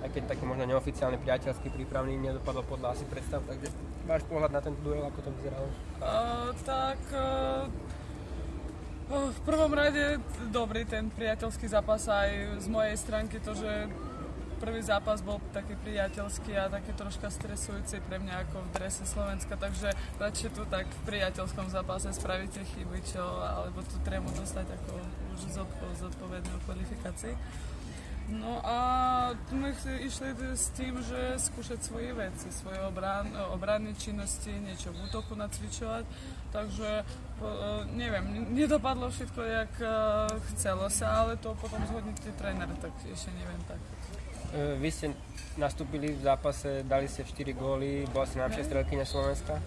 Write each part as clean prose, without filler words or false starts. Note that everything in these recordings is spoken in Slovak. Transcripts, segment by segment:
aj keď taký možno neoficiálny priateľský prípravný nedopadlo podľa asi predstav, takže máš pohľad na tento duel, ako to vyzeralo? V prvom rade dobrý ten priateľský zápas aj z mojej stránky, to, že prvý zápas bol taký priateľský a taký troška stresujúci pre mňa ako v drese Slovenska, takže radšej tu tak v priateľskom zápase spravíte chyby, alebo tu trému dostať ako už zodpovedné o kvalifikácii. No a my išli s tým, že skúšať svoje veci, svoje obranné činnosti, niečo v útoku nacvičovať, takže neviem, nedopadlo všetko, jak chcelo sa, ale to potom zhodnotí tréner, tak ešte neviem tak. Vy ste nastúpili v zápase, dali ste 4 góly, bola si najlepšia strelkyňa Slovenska.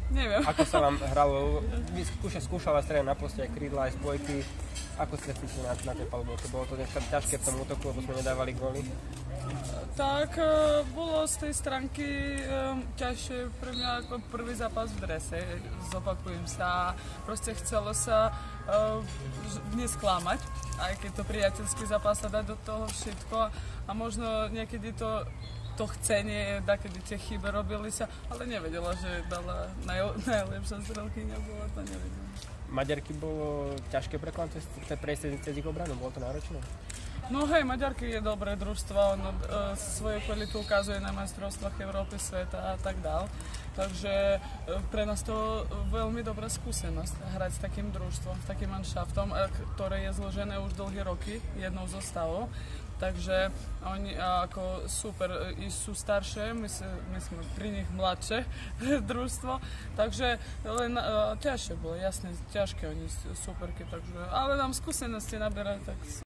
Neviem. Ako sa vám hralo? Vy skúšala strieľať na poste aj krídla, aj spojky. Ako ste cítili na tej palube? Bolo to dneska ťažké v tom útoku, lebo sme nedávali góly? Tak bolo z tej stránky ťažšie pre mňa ako prvý zápas v drese. Zopakujem sa. Proste chcelo sa nesklamať, aj keď to priateľský zápas sa dá do toho všetko. A možno niekedy to chcenie, kedy tie chyby robili sa, ale nevedela, že dala najlepšia strelkyňa, bola to nevedela. Maďarky bolo ťažké prekonať cez ich obranu, bolo to náročné? No hej, Maďarky je dobré družstvo, ono svoju kvalitu ukazuje na majstrovstvách Európy, sveta a tak dál. Takže pre nás to veľmi dobrá skúsenosť hrať s takým družstvom, s takým manšaftom, ktoré je zložené už dlhé roky jednou zostavou. Takže oni ako super sú staršie, my sme pri nich mladšie družstvo, takže len ťažšie bolo, jasne, ťažké, oni sú superky, takže, ale nám skúsenosti naberajú, tak